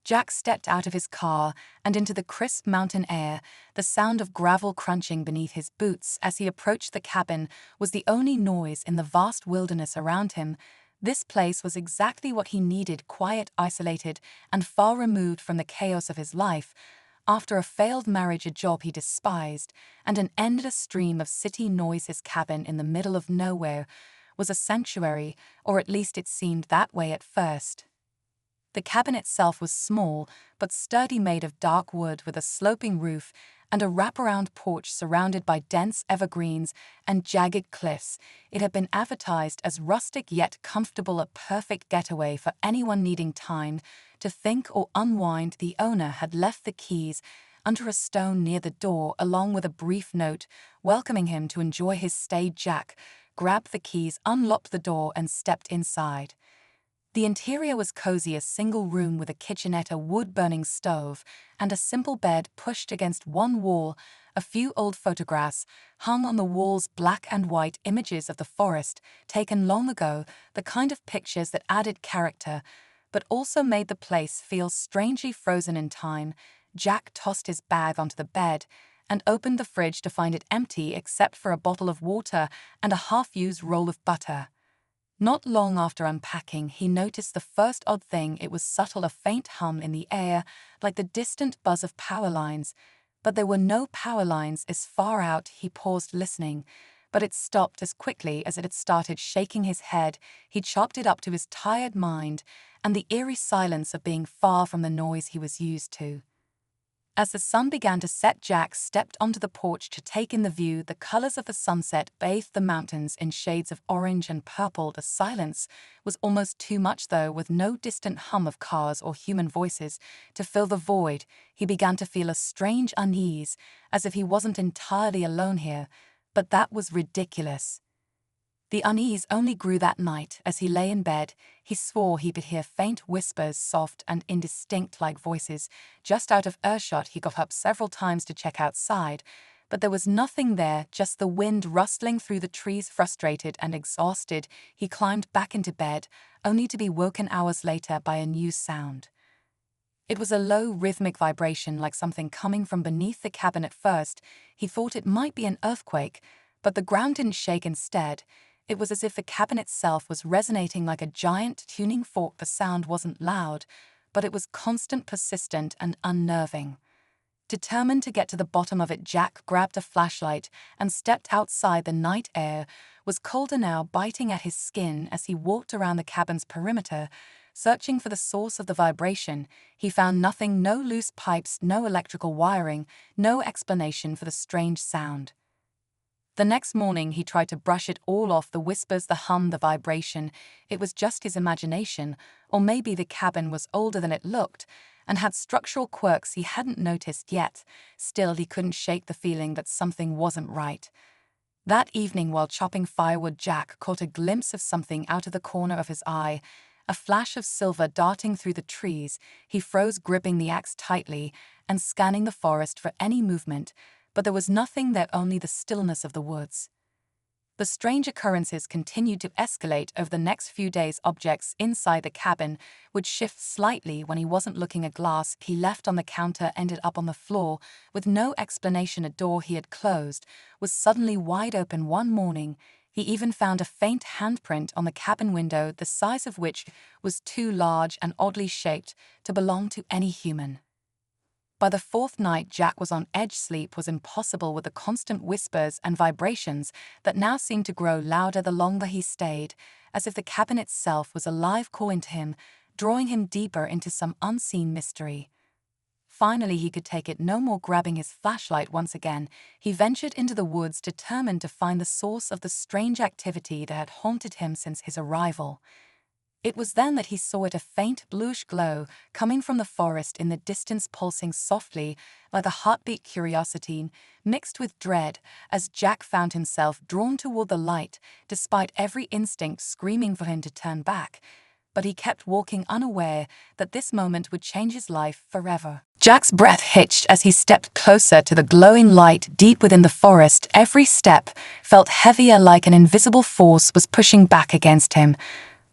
Jack stepped out of his car and into the crisp mountain air. The sound of gravel crunching beneath his boots as he approached the cabin was the only noise in the vast wilderness around him. This place was exactly what he needed: quiet, isolated, and far removed from the chaos of his life. After a failed marriage, a job he despised, and an endless stream of city noise, his cabin in the middle of nowhere was a sanctuary, or at least it seemed that way at first. The cabin itself was small but sturdy, made of dark wood with a sloping roof and a wraparound porch surrounded by dense evergreens and jagged cliffs. It had been advertised as rustic yet comfortable, a perfect getaway for anyone needing time to think or unwind. The owner had left the keys under a stone near the door, along with a brief note welcoming him to enjoy his stay. Jack grabbed the keys, unlocked the door, and stepped inside. The interior was cozy, a single room with a kitchenette, a wood-burning stove, and a simple bed pushed against one wall. A few old photographs hung on the walls, black and white images of the forest, taken long ago, the kind of pictures that added character, but also made the place feel strangely frozen in time. Jack tossed his bag onto the bed and opened the fridge to find it empty except for a bottle of water and a half-used roll of butter. Not long after unpacking, he noticed the first odd thing. It was subtle, a faint hum in the air, like the distant buzz of power lines. But there were no power lines as far out. He paused, listening, but it stopped as quickly as it had started. Shaking his head, he chopped it up to his tired mind and the eerie silence of being far from the noise he was used to. As the sun began to set, Jack stepped onto the porch to take in the view. The colors of the sunset bathed the mountains in shades of orange and purple. The silence was almost too much, though, with no distant hum of cars or human voices to fill the void. He began to feel a strange unease, as if he wasn't entirely alone here, but that was ridiculous. The unease only grew that night. As he lay in bed, he swore he could hear faint whispers, soft and indistinct like voices, just out of earshot. He got up several times to check outside, but there was nothing there, just the wind rustling through the trees. Frustrated and exhausted, he climbed back into bed, only to be woken hours later by a new sound. It was a low, rhythmic vibration, like something coming from beneath the cabin. At first, he thought it might be an earthquake, but the ground didn't shake. Instead, it was as if the cabin itself was resonating like a giant tuning fork. The sound wasn't loud, but it was constant, persistent, and unnerving. Determined to get to the bottom of it, Jack grabbed a flashlight and stepped outside. The night air was colder now, biting at his skin. As he walked around the cabin's perimeter, searching for the source of the vibration, he found nothing. No loose pipes, no electrical wiring, no explanation for the strange sound. The next morning, he tried to brush it all off: the whispers, the hum, the vibration. It was just his imagination, or maybe the cabin was older than it looked and had structural quirks he hadn't noticed yet. Still, he couldn't shake the feeling that something wasn't right. That evening, while chopping firewood, Jack caught a glimpse of something out of the corner of his eye, a flash of silver darting through the trees. He froze, gripping the axe tightly and scanning the forest for any movement, but there was nothing there, only the stillness of the woods. The strange occurrences continued to escalate over the next few days. Objects inside the cabin would shift slightly when he wasn't looking. A glass he left on the counter ended up on the floor with no explanation. A door he had closed was suddenly wide open one morning. He even found a faint handprint on the cabin window, the size of which was too large and oddly shaped to belong to any human. By the fourth night, Jack was on edge. Sleep was impossible with the constant whispers and vibrations that now seemed to grow louder the longer he stayed, as if the cabin itself was alive, calling to him, drawing him deeper into some unseen mystery. Finally, he could take it no more. Grabbing his flashlight once again, he ventured into the woods, determined to find the source of the strange activity that had haunted him since his arrival. It was then that he saw it, a faint bluish glow coming from the forest in the distance, pulsing softly like a heartbeat. Curiosity mixed with dread as Jack found himself drawn toward the light, despite every instinct screaming for him to turn back. But he kept walking, unaware that this moment would change his life forever. Jack's breath hitched as he stepped closer to the glowing light deep within the forest. Every step felt heavier, like an invisible force was pushing back against him.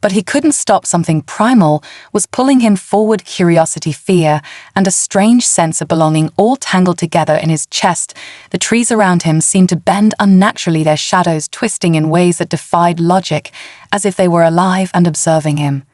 But he couldn't stop something primal was pulling him forward: curiosity, fear, and a strange sense of belonging all tangled together in his chest. The trees around him seemed to bend unnaturally, their shadows twisting in ways that defied logic, as if they were alive and observing him.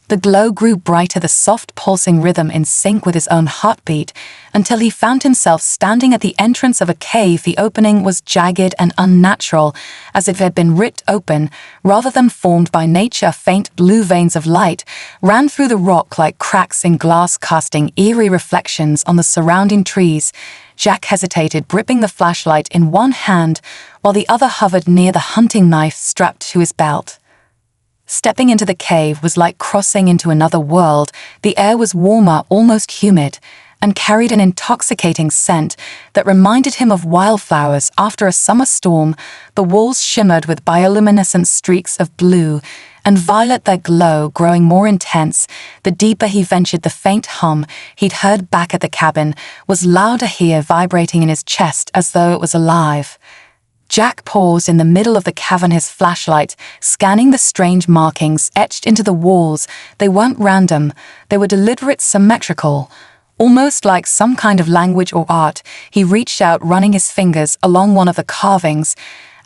The glow grew brighter, the soft pulsing rhythm in sync with his own heartbeat, until he found himself standing at the entrance of a cave. The opening was jagged and unnatural, as if it had been ripped open, rather than formed by nature. Faint blue veins of light ran through the rock like cracks in glass, casting eerie reflections on the surrounding trees. Jack hesitated, gripping the flashlight in one hand, while the other hovered near the hunting knife strapped to his belt. Stepping into the cave was like crossing into another world. The air was warmer, almost humid, and carried an intoxicating scent that reminded him of wildflowers after a summer storm. The walls shimmered with bioluminescent streaks of blue and violet, their glow growing more intense the deeper he ventured. The faint hum he'd heard back at the cabin was louder here, vibrating in his chest as though it was alive. Jack paused in the middle of the cavern, his flashlight scanning the strange markings etched into the walls. They weren't random, they were deliberate, symmetrical, almost like some kind of language or art. He reached out, running his fingers along one of the carvings,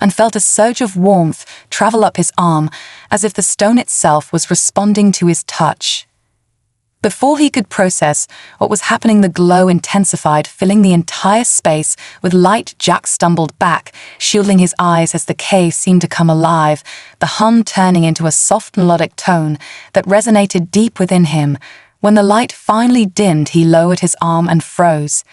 and felt a surge of warmth travel up his arm, as if the stone itself was responding to his touch. Before he could process what was happening, the glow intensified, filling the entire space with light. Jack stumbled back, shielding his eyes as the cave seemed to come alive, the hum turning into a soft melodic tone that resonated deep within him. When the light finally dimmed, he lowered his arm and froze.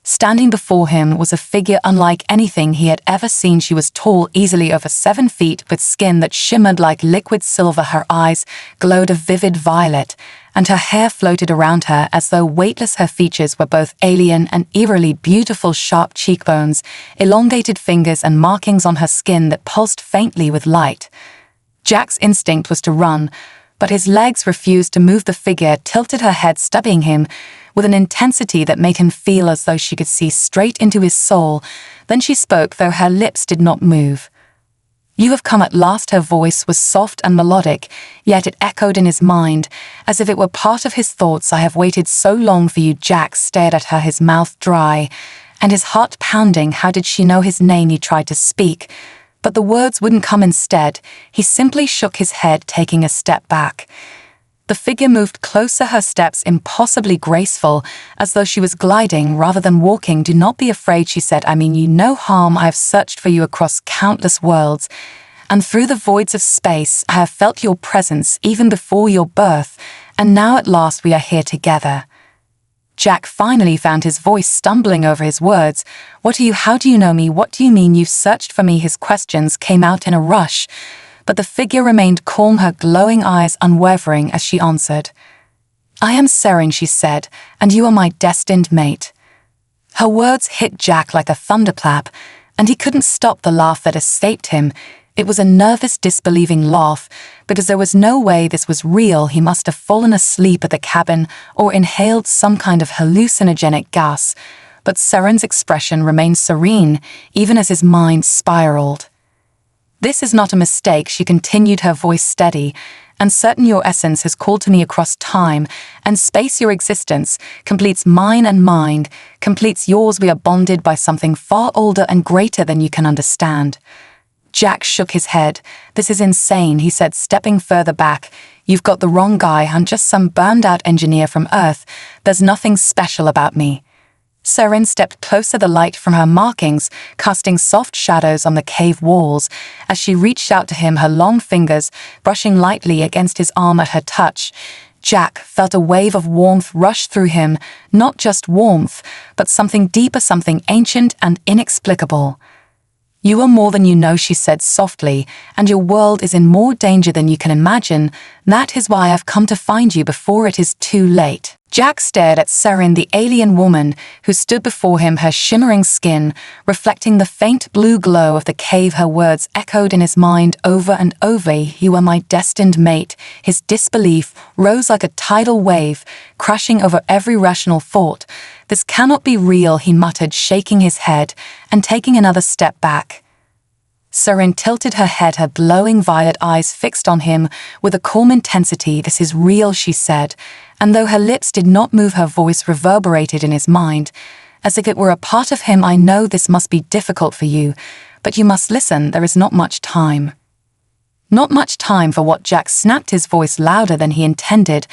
Standing before him was a figure unlike anything he had ever seen. She was tall, easily over 7 feet, with skin that shimmered like liquid silver. Her eyes glowed a vivid violet, and her hair floated around her as though weightless. Her features were both alien and eerily beautiful: sharp cheekbones, elongated fingers, and markings on her skin that pulsed faintly with light. Jack's instinct was to run, but his legs refused to move. The figure tilted her head, studying him with an intensity that made him feel as though she could see straight into his soul. Then she spoke, though her lips did not move. "You have come at last." Her voice was soft and melodic, yet it echoed in his mind, as if it were part of his thoughts. "I have waited so long for you." Jack stared at her, his mouth dry, and his heart pounding. How did she know his name? He tried to speak, but the words wouldn't come. Instead, he simply shook his head, taking a step back. The figure moved closer, her steps impossibly graceful, as though she was gliding rather than walking. "Do not be afraid," she said. "I mean you no harm. I have searched for you across countless worlds, and through the voids of space. I have felt your presence even before your birth, and now at last we are here together." Jack finally found his voice, stumbling over his words. "What are you? How do you know me? What do you mean you've searched for me?" His questions came out in a rush, but the figure remained calm, her glowing eyes unwavering as she answered. "I am Seren," she said, "and you are my destined mate." Her words hit Jack like a thunderclap, and he couldn't stop the laugh that escaped him. It was a nervous, disbelieving laugh, because there was no way this was real. He must have fallen asleep at the cabin or inhaled some kind of hallucinogenic gas, but Seren's expression remained serene, even as his mind spiraled. "This is not a mistake," she continued, her voice steady, "and certain your essence has called to me across time and space. Your existence completes mine, and mine completes yours. We are bonded by something far older and greater than you can understand." Jack shook his head. "This is insane," he said, stepping further back. "You've got the wrong guy. I'm just some burned-out engineer from Earth. There's nothing special about me." Seren stepped closer, the light from her markings casting soft shadows on the cave walls. As she reached out to him, her long fingers brushing lightly against his arm at her touch, Jack felt a wave of warmth rush through him. Not just warmth, but something deeper, something ancient and inexplicable. "You are more than you know," she said softly, "and your world is in more danger than you can imagine. That is why I've come to find you before it is too late." Jack stared at Seren, the alien woman who stood before him, her shimmering skin reflecting the faint blue glow of the cave. Her words echoed in his mind over and over. "You are my destined mate." His disbelief rose like a tidal wave, crashing over every rational thought. "This cannot be real," he muttered, shaking his head and taking another step back. Seren tilted her head, her glowing violet eyes fixed on him with a calm intensity. "This is real," she said, and though her lips did not move, her voice reverberated in his mind, as if it were a part of him. "I know this must be difficult for you, but you must listen. There is not much time." "Not much time for what?" Jack snapped, his voice louder than he intended.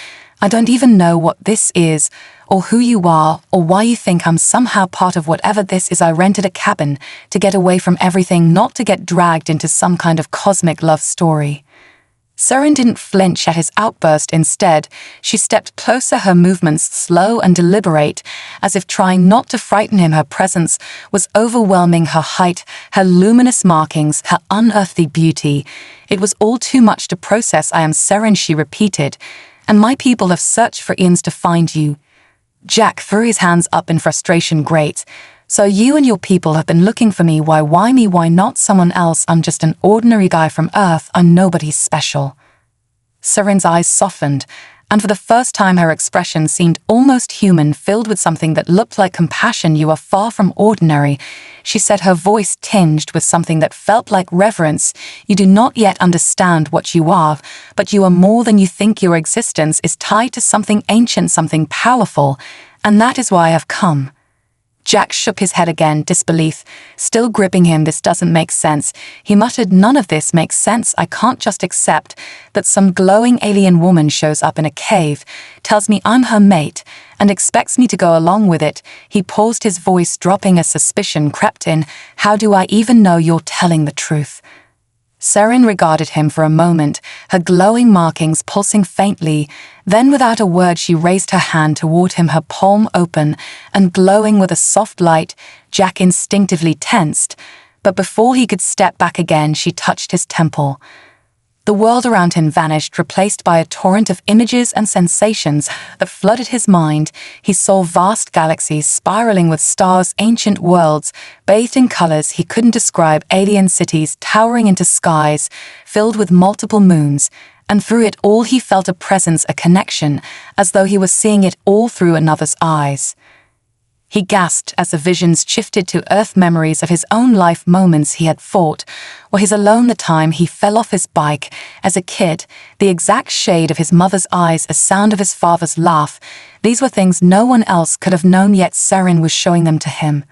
"I don't even know what this is, or who you are, or why you think I'm somehow part of whatever this is. I rented a cabin to get away from everything, not to get dragged into some kind of cosmic love story." Seren didn't flinch at his outburst. Instead, she stepped closer, her movements slow and deliberate, as if trying not to frighten him. Her presence was overwhelming, her height, her luminous markings, her unearthly beauty. It was all too much to process. "I am Seren," she repeated, "and my people have searched for eons to find you." Jack threw his hands up in frustration. "Great. So you and your people have been looking for me. Why me? Why not someone else? I'm just an ordinary guy from Earth. I'm nobody special." Seren's eyes softened, and for the first time her expression seemed almost human, filled with something that looked like compassion. "You are far from ordinary," she said, her voice tinged with something that felt like reverence. "You do not yet understand what you are, but you are more than you think. Your existence is tied to something ancient, something powerful, and that is why I have come." Jack shook his head again, disbelief still gripping him. "This doesn't make sense," he muttered. "None of this makes sense. I can't just accept that some glowing alien woman shows up in a cave, tells me I'm her mate, and expects me to go along with it." He paused, his voice dropping as suspicion crept in. "How do I even know you're telling the truth?" Seren regarded him for a moment, her glowing markings pulsing faintly. Then without a word she raised her hand toward him, her palm open and glowing with a soft light. Jack instinctively tensed, but before he could step back again she touched his temple. The world around him vanished, replaced by a torrent of images and sensations that flooded his mind. He saw vast galaxies spiraling with stars, ancient worlds bathed in colors he couldn't describe, alien cities towering into skies filled with multiple moons, and through it all he felt a presence, a connection, as though he was seeing it all through another's eyes. He gasped as the visions shifted to Earth, memories of his own life, moments he had fought, or his alone, the time he fell off his bike as a kid, the exact shade of his mother's eyes, a sound of his father's laugh. These were things no one else could have known, yet Seren was showing them to him.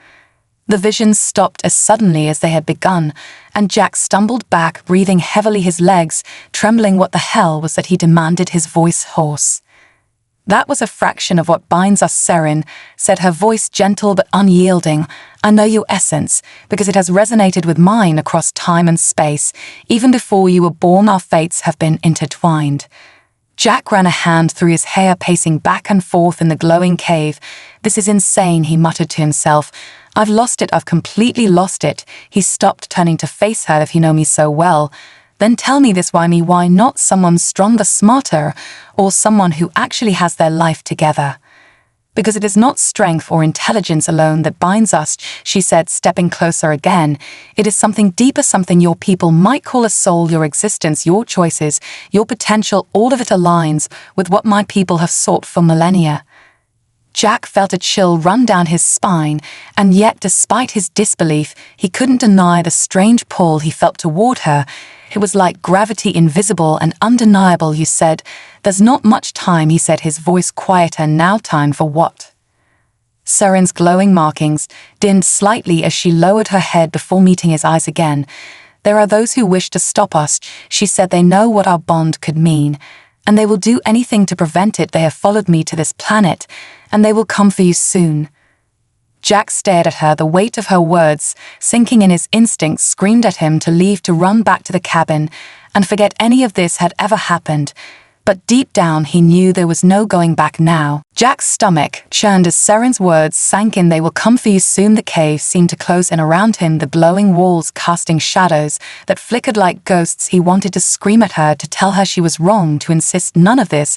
The visions stopped as suddenly as they had begun, and Jack stumbled back, breathing heavily, his legs trembling. "What the hell was that?" he demanded, his voice hoarse. "That was a fraction of what binds us," Seren said, her voice gentle but unyielding. "I know your essence, because it has resonated with mine across time and space. Even before you were born, our fates have been intertwined." Jack ran a hand through his hair, pacing back and forth in the glowing cave. "This is insane," he muttered to himself. "I've lost it, I've completely lost it." He stopped, turning to face her. "If you know me so well, then tell me this. Why me? Why not someone stronger, smarter, or someone who actually has their life together?" "Because it is not strength or intelligence alone that binds us," she said, stepping closer again. "It is something deeper, something your people might call a soul. Your existence, your choices, your potential, all of it aligns with what my people have sought for millennia." Jack felt a chill run down his spine, and yet despite his disbelief, he couldn't deny the strange pull he felt toward her. It was like gravity, invisible and undeniable. "You said there's not much time," he said, his voice quieter. "Now time for what?" Seren's glowing markings dimmed slightly as she lowered her head before meeting his eyes again. "There are those who wish to stop us," she said. "They know what our bond could mean, and they will do anything to prevent it. They have followed me to this planet, and they will come for you soon." Jack stared at her, the weight of her words sinking in. His instincts screamed at him to leave, to run back to the cabin and forget any of this had ever happened. But deep down he knew there was no going back now. Jack's stomach churned as Seren's words sank in. "They will come for you soon." The cave seemed to close in around him, the glowing walls casting shadows that flickered like ghosts. He wanted to scream at her, to tell her she was wrong, to insist none of this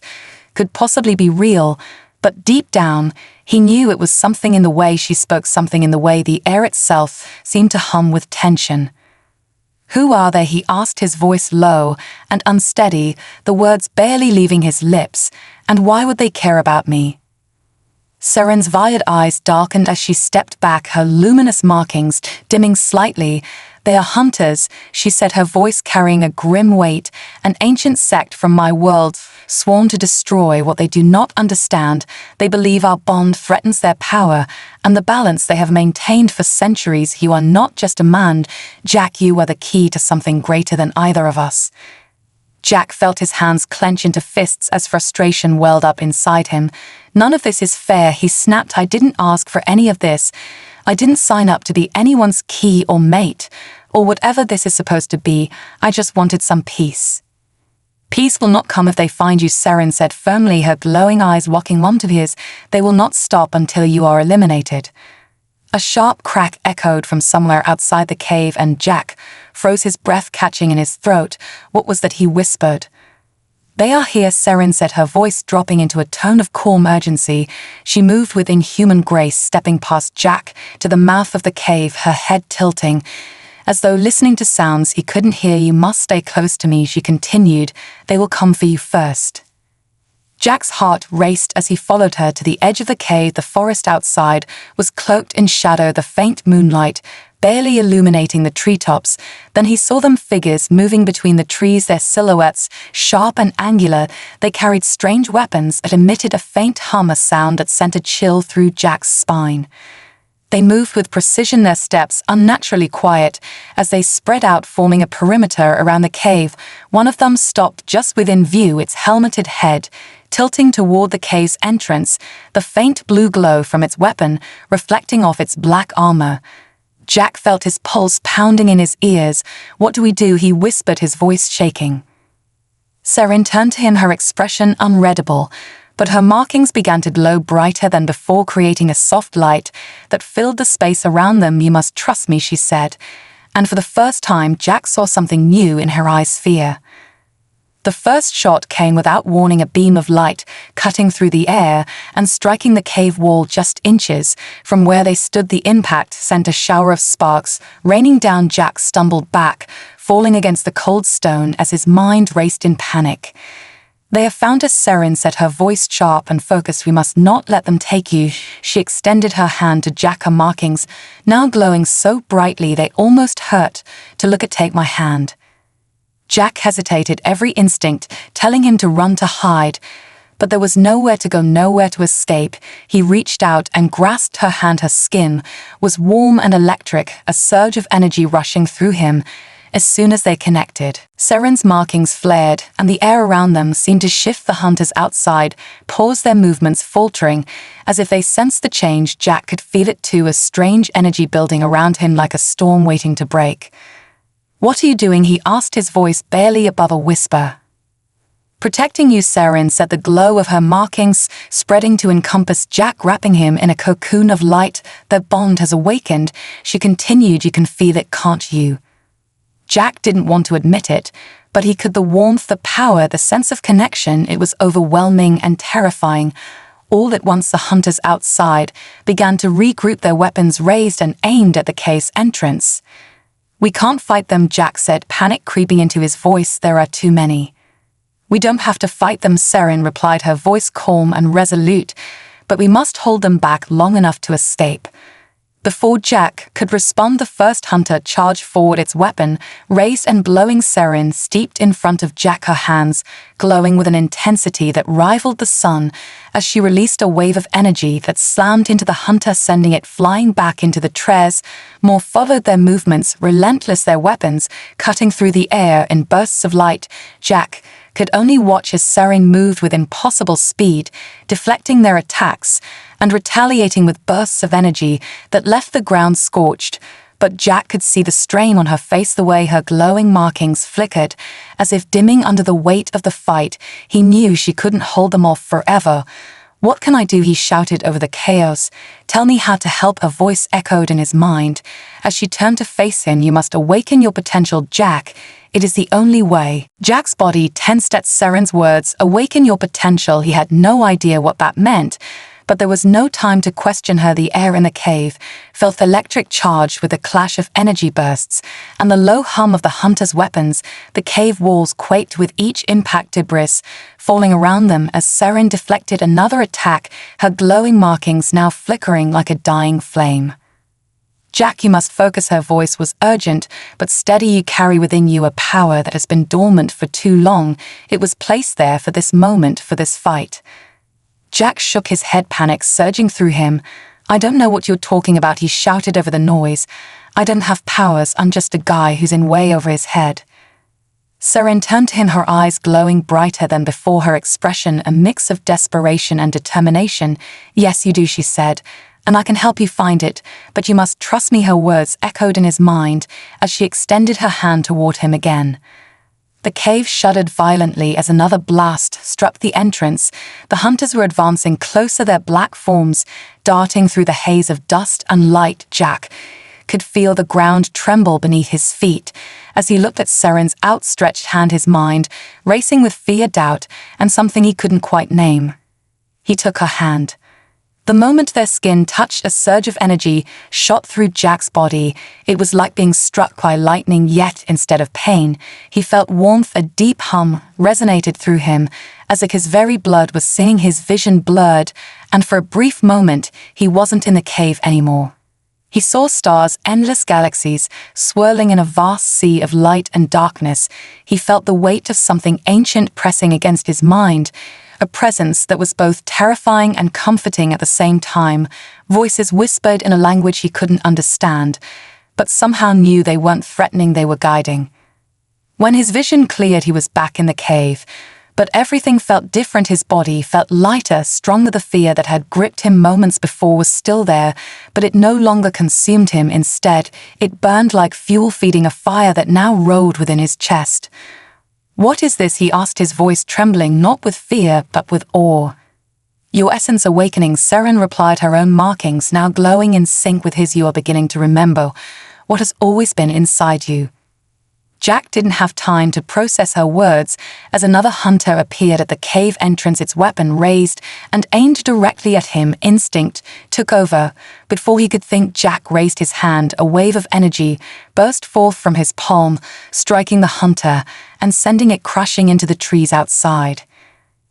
could possibly be real. But deep down, he knew it was something in the way she spoke, something in the way the air itself seemed to hum with tension. "Who are they?" he asked, his voice low and unsteady, the words barely leaving his lips. "And why would they care about me?" Seren's violet eyes darkened as she stepped back, her luminous markings dimming slightly. "They are hunters," she said, her voice carrying a grim weight. "An ancient sect from my world, sworn to destroy what they do not understand. They believe our bond threatens their power and the balance they have maintained for centuries. You are not just a man, Jack, you are the key to something greater than either of us." Jack felt his hands clench into fists as frustration welled up inside him. "None of this is fair," he snapped. "I didn't ask for any of this. I didn't sign up to be anyone's key or mate, or whatever this is supposed to be. I just wanted some peace." "Peace will not come if they find you," Seren said firmly, her glowing eyes locking onto his. "They will not stop until you are eliminated." A sharp crack echoed from somewhere outside the cave, and Jack froze, his breath catching in his throat. What was that he whispered? "They are here," Seren said, her voice dropping into a tone of calm urgency. She moved with inhuman grace, stepping past Jack to the mouth of the cave, her head tilting, as though listening to sounds he couldn't hear. "You must stay close to me," she continued. "They will come for you first." Jack's heart raced as he followed her to the edge of the cave. The forest outside was cloaked in shadow, the faint moonlight barely illuminating the treetops. Then he saw them, figures moving between the trees, their silhouettes sharp and angular. They carried strange weapons that emitted a faint hum, a sound that sent a chill through Jack's spine. They moved with precision, their steps unnaturally quiet as they spread out, forming a perimeter around the cave. One of them stopped just within view, its helmeted head tilting toward the cave's entrance, the faint blue glow from its weapon reflecting off its black armor. Jack felt his pulse pounding in his ears. "What do we do?" he whispered, his voice shaking. Seren turned to him, her expression unreadable, but her markings began to glow brighter than before, creating a soft light that filled the space around them. "You must trust me," she said, and for the first time Jack saw something new in her eyes: fear. The first shot came without warning, a beam of light cutting through the air and striking the cave wall just inches from where they stood. The impact sent a shower of sparks raining down. Jack stumbled back, falling against the cold stone as his mind raced in panic. "They have found us," Seren said, her voice sharp and focused. "We must not let them take you." She extended her hand to Jack, her markings now glowing so brightly they almost hurt to look at. "Take my hand." Jack hesitated, every instinct telling him to run, to hide, but there was nowhere to go, nowhere to escape. He reached out and grasped her hand. Her skin was warm and electric, a surge of energy rushing through him. As soon as they connected, Seren's markings flared, and the air around them seemed to shift. The hunters outside paused, their movements faltering, as if they sensed the change. Jack could feel it too, a strange energy building around him like a storm waiting to break. "What are you doing?" he asked, his voice barely above a whisper. "Protecting you," Seren said, the glow of her markings spreading to encompass Jack, wrapping him in a cocoon of light. "Their bond has awakened," she continued. "You can feel it, can't you?" Jack didn't want to admit it, but he could. The warmth, the power, the sense of connection, it was overwhelming and terrifying. All at once the hunters outside began to regroup, their weapons raised and aimed at the cave's entrance. "We can't fight them," Jack said, panic creeping into his voice. "There are too many." "We don't have to fight them," Seren replied, her voice calm and resolute, "but we must hold them back long enough to escape." Before Jack could respond, the first hunter charged forward, its weapon raised and blowing. Seren stepped in front of Jack, her hands glowing with an intensity that rivaled the sun as she released a wave of energy that slammed into the hunter, sending it flying back into the trees. More followed, their movements relentless, their weapons cutting through the air in bursts of light. Jack could only watch as Seren moved with impossible speed, deflecting their attacks and retaliating with bursts of energy that left the ground scorched. But Jack could see the strain on her face, the way her glowing markings flickered, as if dimming under the weight of the fight. He knew she couldn't hold them off forever. "What can I do?" he shouted over the chaos. "Tell me how to help," her voice echoed in his mind. As she turned to face him, "You must awaken your potential, Jack. It is the only way." Jack's body tensed at Seren's words, "Awaken your potential." He had no idea what that meant, but there was no time to question her. The air in the cave felt electric, charged with the clash of energy bursts and the low hum of the hunters' weapons. The cave walls quaked with each impact, debris falling around them as Seren deflected another attack, her glowing markings now flickering like a dying flame. "Jack, you must focus." Her voice was urgent, but steady. "You carry within you a power that has been dormant for too long. It was placed there for this moment, for this fight." Jack shook his head, panic surging through him. "I don't know what you're talking about," he shouted over the noise. "I don't have powers. I'm just a guy who's in way over his head." Seren turned to him, her eyes glowing brighter than before, her expression a mix of desperation and determination. "Yes, you do," she said, "and I can help you find it, but you must trust me." Her words echoed in his mind as she extended her hand toward him again. The cave shuddered violently as another blast struck the entrance. The hunters were advancing closer, their black forms darting through the haze of dust and light. Jack could feel the ground tremble beneath his feet as he looked at Seren's outstretched hand, his mind racing with fear, doubt, and something he couldn't quite name. He took her hand. The moment their skin touched, a surge of energy shot through Jack's body. It was like being struck by lightning, yet instead of pain, he felt warmth. A deep hum resonated through him, as if his very blood was singing. His vision blurred, and for a brief moment, he wasn't in the cave anymore. He saw stars, endless galaxies, swirling in a vast sea of light and darkness. He felt the weight of something ancient pressing against his mind, a presence that was both terrifying and comforting at the same time. Voices whispered in a language he couldn't understand, but somehow knew they weren't threatening, they were guiding. When his vision cleared, he was back in the cave, but everything felt different. His body felt lighter, stronger. The fear that had gripped him moments before was still there, but it no longer consumed him. Instead, it burned like fuel, feeding a fire that now roared within his chest. "What is this?" he asked, his voice trembling, not with fear, but with awe. "Your essence awakening," Seren replied, her own markings now glowing in sync with his. "You are beginning to remember what has always been inside you." Jack didn't have time to process her words as another hunter appeared at the cave entrance, its weapon raised and aimed directly at him. Instinct took over. Before he could think, Jack raised his hand. A wave of energy burst forth from his palm, striking the hunter and sending it crashing into the trees outside.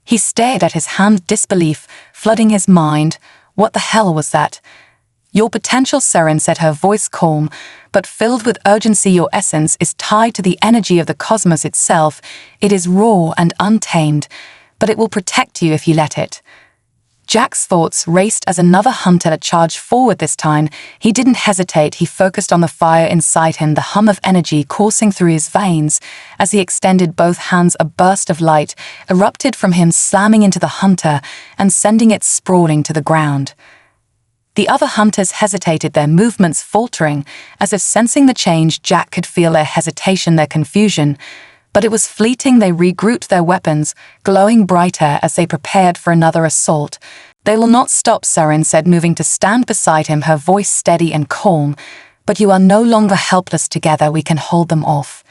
He stared at his hand, disbelief flooding his mind. What the hell was that? "Your potential," Seren said, her voice calm, but filled with urgency. "Your essence is tied to the energy of the cosmos itself. It is raw and untamed, but it will protect you if you let it." Jack's thoughts raced as another hunter charged forward. This time, he didn't hesitate. He focused on the fire inside him, the hum of energy coursing through his veins. As he extended both hands, a burst of light erupted from him, slamming into the hunter and sending it sprawling to the ground. The other hunters hesitated, their movements faltering, as if sensing the change. Jack could feel their hesitation, their confusion, but it was fleeting. They regrouped, their weapons glowing brighter as they prepared for another assault. "They will not stop," Seren said, moving to stand beside him, her voice steady and calm. "But you are no longer helpless. Together we can hold them off."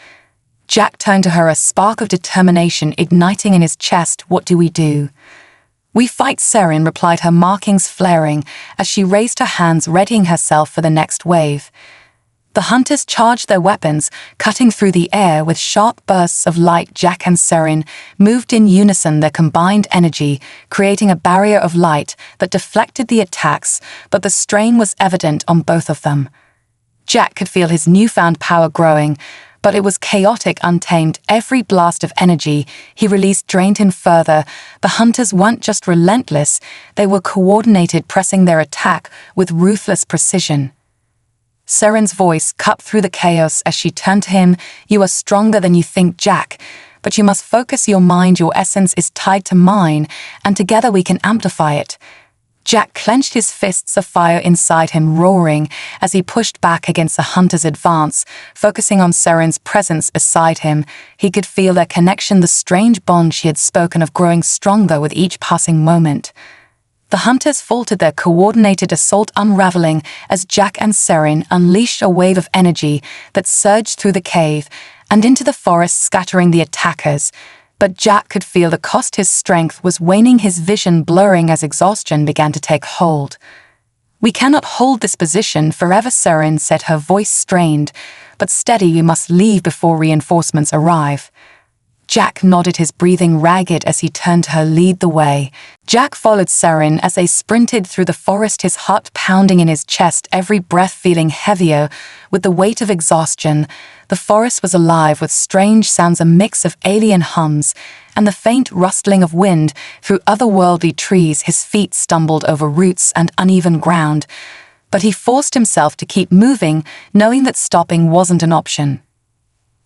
Jack turned to her, a spark of determination igniting in his chest. "What do we do?" "We fight," Seren replied, her markings flaring as she raised her hands, readying herself for the next wave. The hunters charged their weapons, cutting through the air with sharp bursts of light. Jack and Seren moved in unison, their combined energy creating a barrier of light that deflected the attacks, but the strain was evident on both of them. Jack could feel his newfound power growing, but it was chaotic, untamed. Every blast of energy he released drained him further. The hunters weren't just relentless, they were coordinated, pressing their attack with ruthless precision. Seren's voice cut through the chaos as she turned to him. "You are stronger than you think, Jack, but you must focus your mind. Your essence is tied to mine, and together we can amplify it." Jack clenched his fists, a fire inside him roaring as he pushed back against the hunter's advance, focusing on Seren's presence beside him. He could feel their connection, the strange bond she had spoken of growing stronger with each passing moment. The hunters faltered, their coordinated assault unraveling as Jack and Seren unleashed a wave of energy that surged through the cave and into the forest, scattering the attackers. But Jack could feel the cost. His strength was waning, his vision blurring as exhaustion began to take hold. "We cannot hold this position forever," Seren said, her voice strained, but steady. "We must leave before reinforcements arrive." Jack nodded, his breathing ragged as he turned to her lead the way. Jack followed Seren as they sprinted through the forest, his heart pounding in his chest, every breath feeling heavier with the weight of exhaustion. The forest was alive with strange sounds, a mix of alien hums and the faint rustling of wind through otherworldly trees. His feet stumbled over roots and uneven ground, but he forced himself to keep moving, knowing that stopping wasn't an option.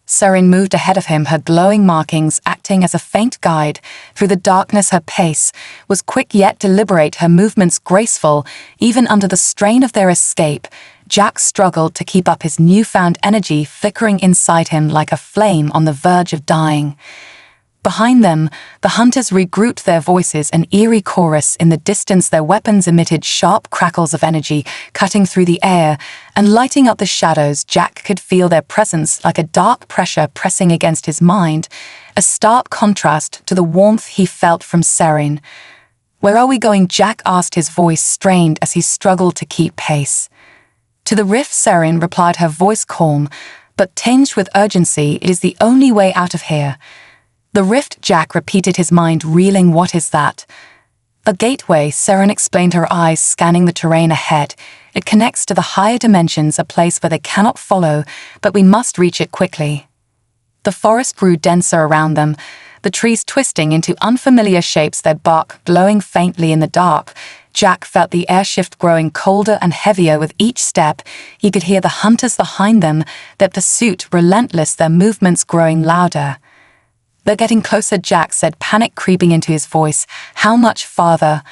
Seren moved ahead of him, her glowing markings acting as a faint guide through the darkness. Her pace was quick yet deliberate, her movements graceful, even under the strain of their escape. Jack struggled to keep up, his newfound energy flickering inside him like a flame on the verge of dying. Behind them, the hunters regrouped, their voices an eerie chorus in the distance. Their weapons emitted sharp crackles of energy, cutting through the air and lighting up the shadows. Jack could feel their presence like a dark pressure pressing against his mind, a stark contrast to the warmth he felt from Seren. "Where are we going?" Jack asked, his voice strained as he struggled to keep pace. "To the rift," Seren replied, her voice calm, but tinged with urgency. "It is the only way out of here." "The rift," Jack repeated, his mind reeling. "What is that?" "A gateway," Seren explained, her eyes scanning the terrain ahead. "It connects to the higher dimensions, a place where they cannot follow, but we must reach it quickly." The forest grew denser around them, the trees twisting into unfamiliar shapes, their bark glowing faintly in the dark. Jack felt the air shift, growing colder and heavier with each step. He could hear the hunters behind them, their pursuit relentless, their movements growing louder. "They're getting closer," Jack said, panic creeping into his voice. "How much farther?"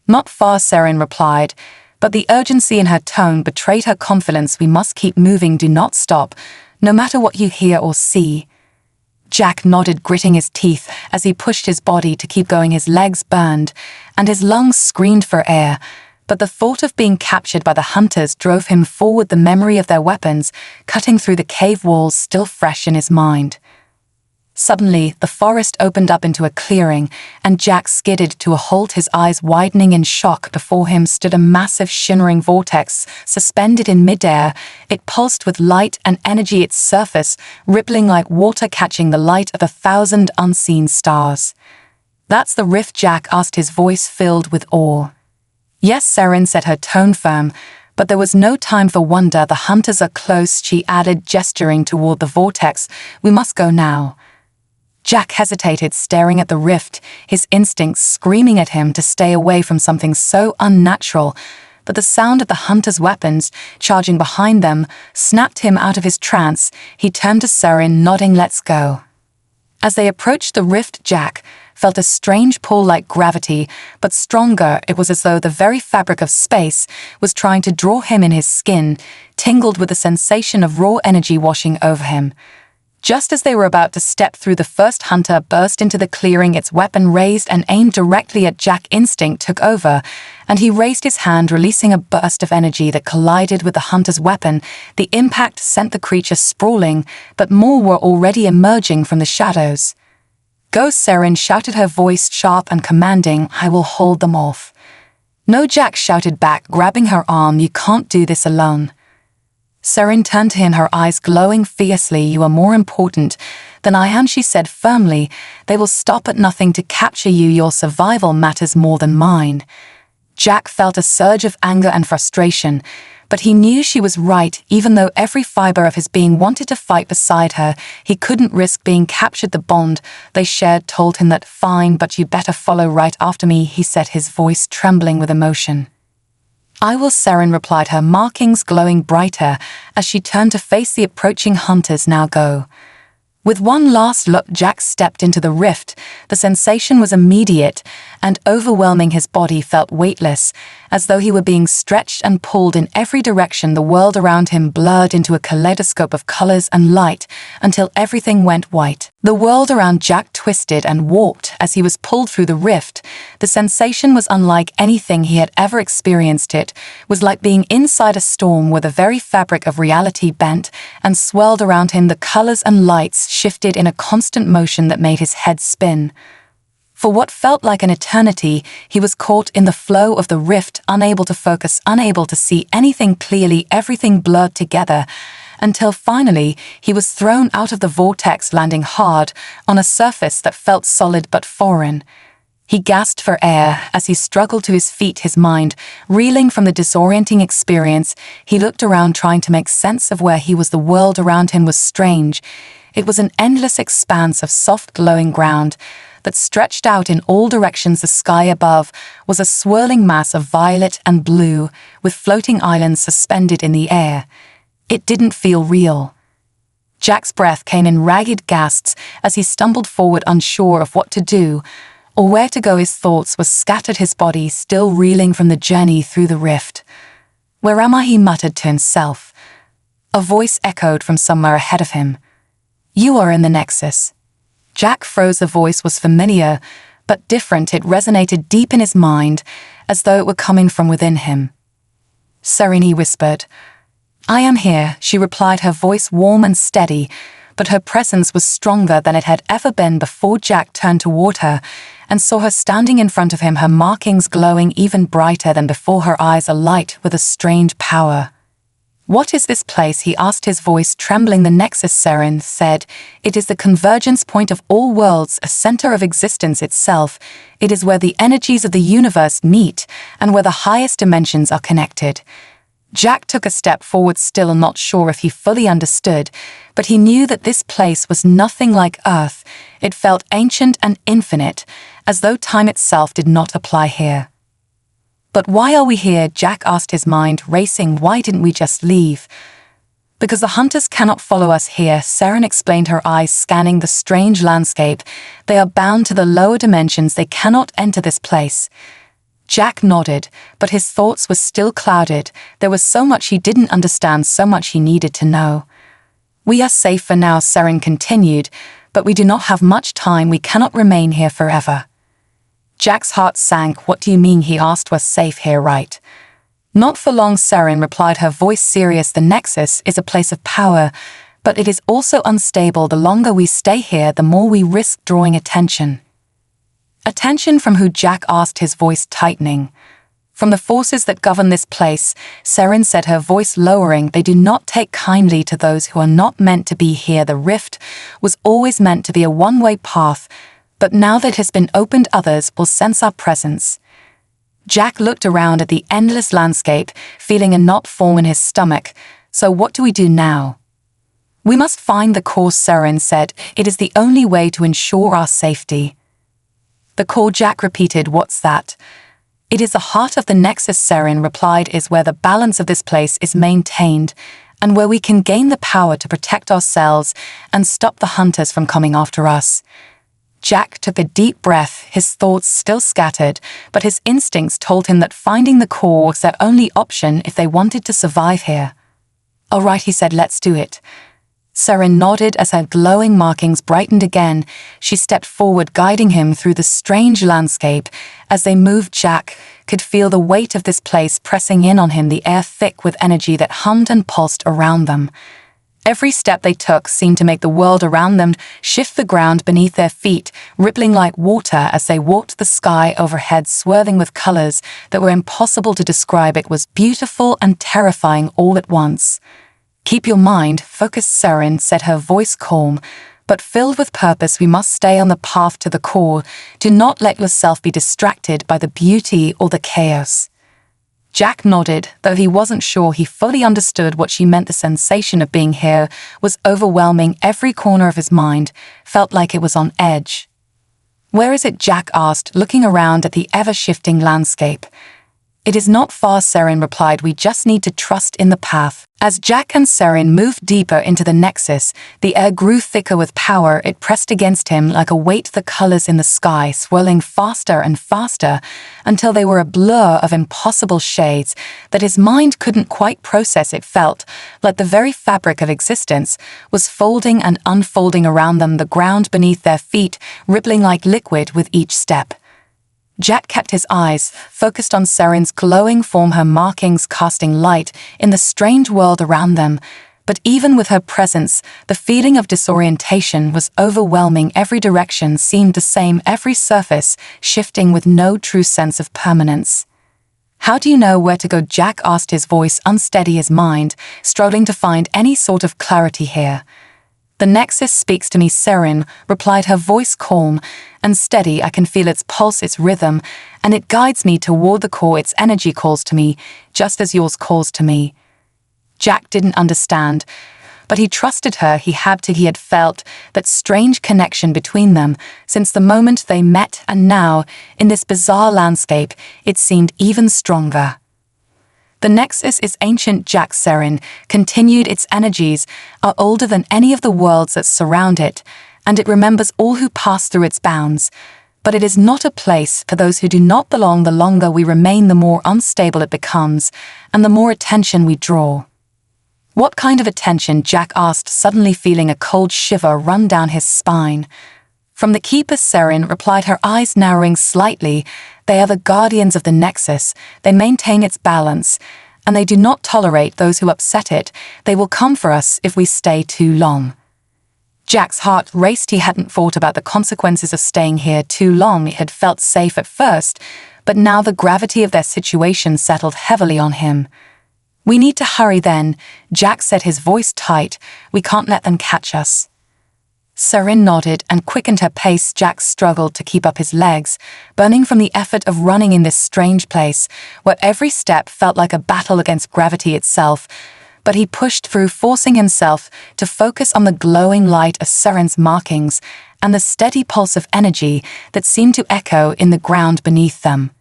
"Not far," Seren replied, but the urgency in her tone betrayed her confidence. "We must keep moving, do not stop, no matter what you hear or see." Jack nodded, gritting his teeth as he pushed his body to keep going. His legs burned, and his lungs screamed for air, but the thought of being captured by the hunters drove him forward, the memory of their weapons cutting through the cave walls still fresh in his mind. Suddenly, the forest opened up into a clearing, and Jack skidded to a halt, his eyes widening in shock. Before him stood a massive shimmering vortex, suspended in midair. It pulsed with light and energy, its surface rippling like water, catching the light of 1,000 unseen stars. "That's the rift?" Jack asked, his voice filled with awe. "Yes," Seren said, her tone firm, but there was no time for wonder. "The hunters are close," she added, gesturing toward the vortex. "We must go now." Jack hesitated, staring at the rift, his instincts screaming at him to stay away from something so unnatural, but the sound of the hunters' weapons charging behind them snapped him out of his trance. He turned to Seren, nodding, "Let's go." As they approached the rift, Jack felt a strange pull like gravity, but stronger. It was as though the very fabric of space was trying to draw him in, his skin tingled with the sensation of raw energy washing over him. Just as they were about to step through, the first hunter burst into the clearing, its weapon raised and aimed directly at Jack. Instinct took over, and he raised his hand, releasing a burst of energy that collided with the hunter's weapon. The impact sent the creature sprawling, but more were already emerging from the shadows. "Go," Seren shouted, her voice sharp and commanding. "I will hold them off." "No," Jack shouted back, grabbing her arm. "You can't do this alone." Seren turned to him, her eyes glowing fiercely. "You are more important than I am," she said firmly. "They will stop at nothing to capture you. Your survival matters more than mine." Jack felt a surge of anger and frustration, but he knew she was right. Even though every fiber of his being wanted to fight beside her, he couldn't risk being captured. The bond they shared told him that. "Fine, but you better follow right after me," he said, his voice trembling with emotion. "I will," Seren replied, her markings glowing brighter as she turned to face the approaching hunters. "Now go." With one last look, Jack stepped into the rift. The sensation was immediate and overwhelming. His body felt weightless, as though he were being stretched and pulled in every direction. The world around him blurred into a kaleidoscope of colors and light until everything went white. The world around Jack twisted and warped as he was pulled through the rift. The sensation was unlike anything he had ever experienced. It was like being inside a storm where the very fabric of reality bent and swirled around him. The colors and lights shifted in a constant motion that made his head spin. For what felt like an eternity, he was caught in the flow of the rift, unable to focus, unable to see anything clearly. Everything blurred together, until finally he was thrown out of the vortex, landing hard on a surface that felt solid but foreign. He gasped for air as he struggled to his feet, his mind reeling from the disorienting experience. He looked around, trying to make sense of where he was. The world around him was strange. It was an endless expanse of soft, glowing ground that stretched out in all directions. The sky above was a swirling mass of violet and blue, with floating islands suspended in the air. It didn't feel real. Jack's breath came in ragged gasps as he stumbled forward, unsure of what to do or where to go. His thoughts were scattered, his body still reeling from the journey through the rift. "Where am I?" he muttered to himself. A voice echoed from somewhere ahead of him. "You are in the Nexus." Jack froze. The voice was familiar, but different. It resonated deep in his mind, as though it were coming from within him. "Seren," he whispered. "I am here," she replied, her voice warm and steady, but her presence was stronger than it had ever been before. Jack turned toward her and saw her standing in front of him, her markings glowing even brighter than before, her eyes alight with a strange power. "What is this place?" he asked, his voice trembling. "The Nexus," Seren said. "It is the convergence point of all worlds, a center of existence itself. It is where the energies of the universe meet and where the highest dimensions are connected." Jack took a step forward, still not sure if he fully understood, but he knew that this place was nothing like Earth. It felt ancient and infinite, as though time itself did not apply here. "But why are we here?" Jack asked, his mind racing. "Why didn't we just leave?" "Because the hunters cannot follow us here," Seren explained, her eyes scanning the strange landscape. "They are bound to the lower dimensions. They cannot enter this place." Jack nodded, but his thoughts were still clouded. There was so much he didn't understand, so much he needed to know. "We are safe for now," Seren continued, "but we do not have much time. We cannot remain here forever." Jack's heart sank. "What do you mean?" he asked. "We're safe here, right?" "Not for long," Seren replied, her voice serious. "The Nexus is a place of power, but it is also unstable. The longer we stay here, the more we risk drawing attention." "Attention from who?" Jack asked, his voice tightening. "From the forces that govern this place," Seren said, her voice lowering. "They do not take kindly to those who are not meant to be here. The rift was always meant to be a one-way path, but now that it has been opened, others will sense our presence." Jack looked around at the endless landscape, feeling a knot form in his stomach. "So what do we do now?" "We must find the core," Seren said. "It is the only way to ensure our safety." "The core?" Jack repeated. "What's that?" "It is the heart of the Nexus," Seren replied, "is where the balance of this place is maintained, and where we can gain the power to protect ourselves and stop the hunters from coming after us." Jack took a deep breath, his thoughts still scattered, but his instincts told him that finding the core was their only option if they wanted to survive here. "All right," he said, "let's do it." Seren nodded as her glowing markings brightened again. She stepped forward, guiding him through the strange landscape. As they moved, Jack could feel the weight of this place pressing in on him, the air thick with energy that hummed and pulsed around them. Every step they took seemed to make the world around them shift, the ground beneath their feet rippling like water as they walked, the sky overhead swirling with colors that were impossible to describe. It was beautiful and terrifying all at once. "Keep your mind focused," Seren said, her voice calm, but filled with purpose. "We must stay on the path to the core. Do not let yourself be distracted by the beauty or the chaos." Jack nodded, though he wasn't sure he fully understood what she meant. The sensation of being here was overwhelming. Every corner of his mind felt like it was on edge. "Where is it?" Jack asked, looking around at the ever-shifting landscape. "It is not far," Seren replied. "We just need to trust in the path." As Jack and Seren moved deeper into the Nexus, the air grew thicker with power. It pressed against him like a weight, the colors in the sky swirling faster and faster until they were a blur of impossible shades that his mind couldn't quite process. It felt like the very fabric of existence was folding and unfolding around them, the ground beneath their feet rippling like liquid with each step. Jack kept his eyes focused on Seren's glowing form, her markings casting light in the strange world around them. But even with her presence, the feeling of disorientation was overwhelming. Every direction seemed the same, every surface shifting with no true sense of permanence. How do you know where to go? Jack asked, his voice unsteady, his mind struggling to find any sort of clarity here. The Nexus speaks to me, Seren replied, her voice calm and steady. I can feel its pulse, its rhythm, and it guides me toward the core. Its energy calls to me, just as yours calls to me. Jack didn't understand, but he trusted her. He had felt that strange connection between them since the moment they met, and now, in this bizarre landscape, it seemed even stronger. The Nexus is ancient, Jack Seren continued. Its energies are older than any of the worlds that surround it, and it remembers all who pass through its bounds. But it is not a place for those who do not belong. The longer we remain, the more unstable it becomes, and the more attention we draw. What kind of attention? Jack asked, suddenly feeling a cold shiver run down his spine. From the Keepers, Seren replied, her eyes narrowing slightly. They are the guardians of the Nexus. They maintain its balance, and they do not tolerate those who upset it. They will come for us if we stay too long. Jack's heart raced. He hadn't thought about the consequences of staying here too long. He had felt safe at first, but now the gravity of their situation settled heavily on him. We need to hurry then, Jack said, his voice tight. We can't let them catch us. Seren nodded and quickened her pace. Jack struggled to keep up his legs, burning from the effort of running in this strange place, where every step felt like a battle against gravity itself. But he pushed through, forcing himself to focus on the glowing light of Seren's markings and the steady pulse of energy that seemed to echo in the ground beneath them.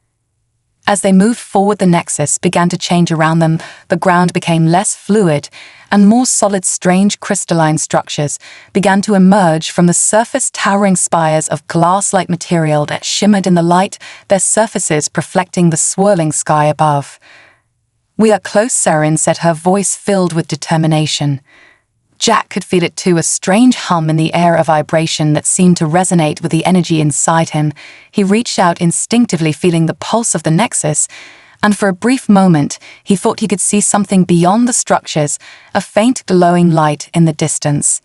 As they moved forward, the Nexus began to change around them. The ground became less fluid, and more solid, strange crystalline structures began to emerge from the surface, towering spires of glass-like material that shimmered in the light, their surfaces reflecting the swirling sky above. We are close, Seren said, her voice filled with determination. Jack could feel it too, a strange hum in the air, a vibration that seemed to resonate with the energy inside him. He reached out instinctively, feeling the pulse of the Nexus, and for a brief moment he thought he could see something beyond the structures, a faint glowing light in the distance.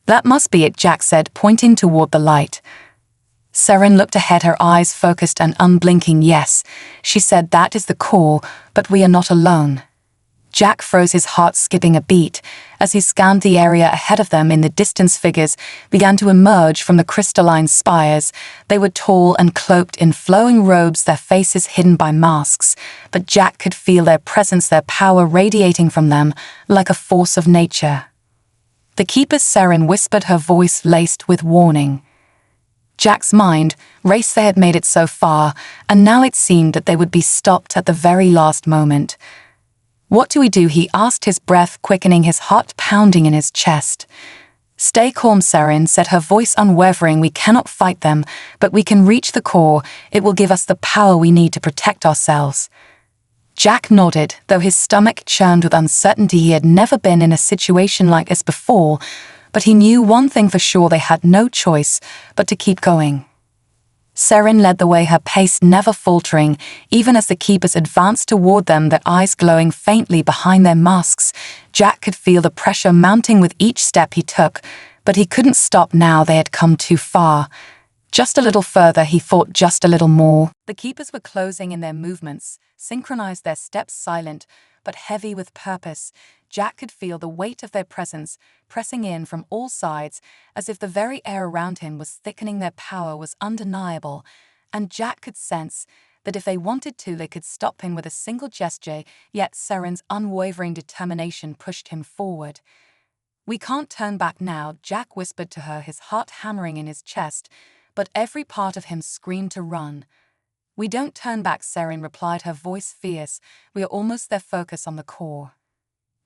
That must be it, Jack said, pointing toward the light. Seren looked ahead, her eyes focused and unblinking. Yes, she said, that is the core, but we are not alone. Jack froze, his heart skipping a beat as he scanned the area ahead of them. In the distance, figures began to emerge from the crystalline spires. They were tall and cloaked in flowing robes, their faces hidden by masks, but Jack could feel their presence, their power radiating from them like a force of nature. The Keepers, Seren whispered, her voice laced with warning. Jack's mind raced. They had made it so far, and now it seemed that they would be stopped at the very last moment. What do we do? He asked, his breath quickening, his heart pounding in his chest. Stay calm, Seren said, her voice unwavering. We cannot fight them, but we can reach the core. It will give us the power we need to protect ourselves. Jack nodded, though his stomach churned with uncertainty. He had never been in a situation like this before, but he knew one thing for sure: they had no choice but to keep going. Seren led the way, her pace never faltering, even as the Keepers advanced toward them, their eyes glowing faintly behind their masks. Jack could feel the pressure mounting with each step he took, but he couldn't stop now. They had come too far. Just a little further, he thought, just a little more. The Keepers were closing in, their movements synchronized, their steps silent but heavy with purpose. Jack could feel the weight of their presence pressing in from all sides, as if the very air around him was thickening. Their power was undeniable, and Jack could sense that if they wanted to, they could stop him with a single gesture. Yet Seren's unwavering determination pushed him forward. We can't turn back now, Jack whispered to her, his heart hammering in his chest, but every part of him screamed to run. We don't turn back, Seren replied, her voice fierce. We are almost there. Focus on the core.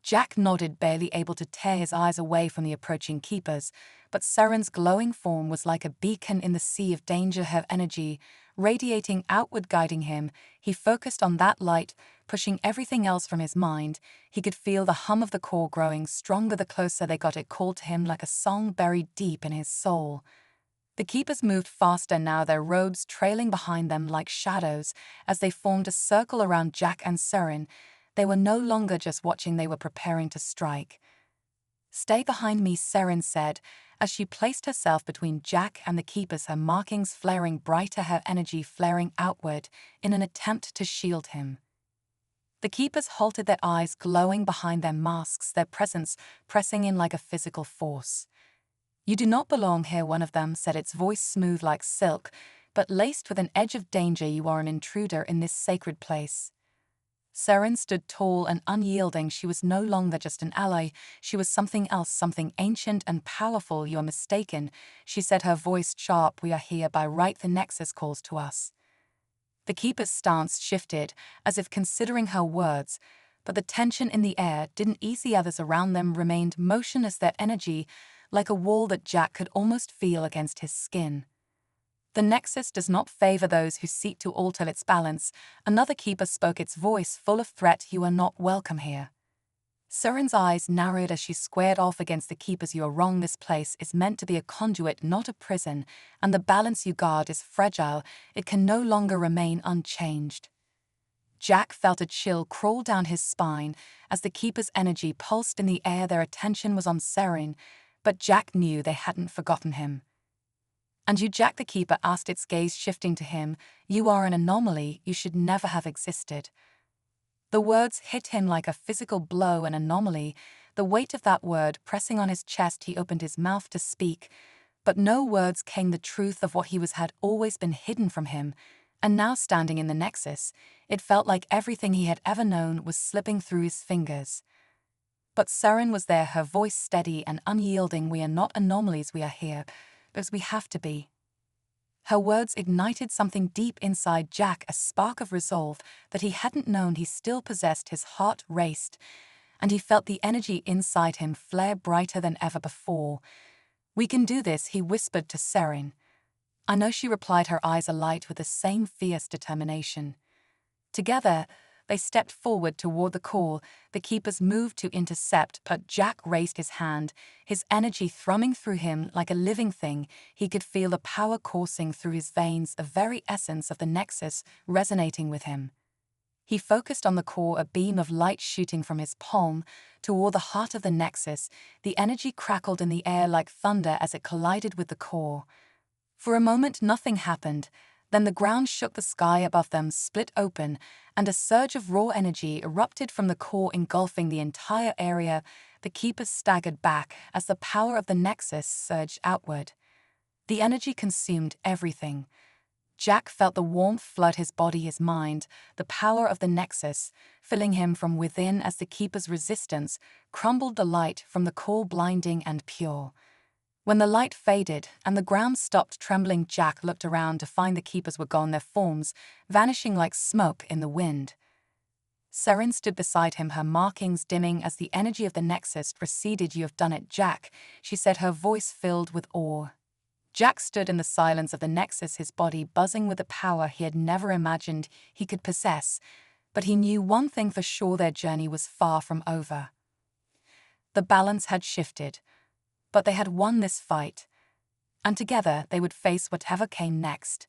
Jack nodded, barely able to tear his eyes away from the approaching Keepers, but Seren's glowing form was like a beacon in the sea of danger, her energy radiating outward, guiding him. He focused on that light, pushing everything else from his mind. He could feel the hum of the core growing stronger the closer they got. It called to him like a song buried deep in his soul. The Keepers moved faster now, their robes trailing behind them like shadows as they formed a circle around Jack and Seren. They were no longer just watching, they were preparing to strike. Stay behind me, Seren said, as she placed herself between Jack and the Keepers, her markings flaring brighter, her energy flaring outward in an attempt to shield him. The keepers halted, their eyes glowing behind their masks, their presence pressing in like a physical force. "You do not belong here," one of them said, its voice smooth like silk, but laced with an edge of danger. "You are an intruder in this sacred place." Seren stood tall and unyielding. She was no longer just an ally, she was something else, something ancient and powerful. "You are mistaken," she said, her voice sharp. "We are here by right. The Nexus calls to us." The keeper's stance shifted, as if considering her words, but the tension in the air didn't ease. The others around them remained motionless, their energy like a wall that Jack could almost feel against his skin. "The Nexus does not favor those who seek to alter its balance," another keeper spoke, its voice full of threat. "You are not welcome here." Seren's eyes narrowed as she squared off against the keepers. "You are wrong. This place is meant to be a conduit, not a prison, and the balance you guard is fragile. It can no longer remain unchanged." Jack felt a chill crawl down his spine as the keeper's energy pulsed in the air. Their attention was on Seren, but Jack knew they hadn't forgotten him. "And you," Jack the keeper asked, its gaze shifting to him, "you are an anomaly. You should never have existed." The words hit him like a physical blow. An anomaly, the weight of that word pressing on his chest. He opened his mouth to speak, but no words came. The truth of what he was had always been hidden from him, and now standing in the Nexus, it felt like everything he had ever known was slipping through his fingers. But Seren was there, her voice steady and unyielding. "We are not anomalies. We are here because we have to be." Her words ignited something deep inside Jack, a spark of resolve that he hadn't known he still possessed. His heart raced, and he felt the energy inside him flare brighter than ever before. "We can do this," he whispered to Seren. "I know," she replied, her eyes alight with the same fierce determination. Together, they stepped forward toward the call. The keepers moved to intercept, but Jack raised his hand, his energy thrumming through him like a living thing. He could feel the power coursing through his veins, the very essence of the Nexus resonating with him. He focused on the core, a beam of light shooting from his palm toward the heart of the Nexus. The energy crackled in the air like thunder as it collided with the core. For a moment, nothing happened. Then the ground shook, the sky above them split open, and a surge of raw energy erupted from the core, engulfing the entire area. The keepers staggered back as the power of the Nexus surged outward. The energy consumed everything. Jack felt the warmth flood his body, his mind, the power of the Nexus filling him from within as the keeper's resistance crumbled, the light from the core blinding and pure. When the light faded and the ground stopped trembling, Jack looked around to find the keepers were gone, their forms vanishing like smoke in the wind. Seren stood beside him, her markings dimming as the energy of the Nexus receded. "You have done it, Jack," she said, her voice filled with awe. Jack stood in the silence of the Nexus, his body buzzing with a power he had never imagined he could possess, but he knew one thing for sure: their journey was far from over. The balance had shifted, but they had won this fight, and together they would face whatever came next.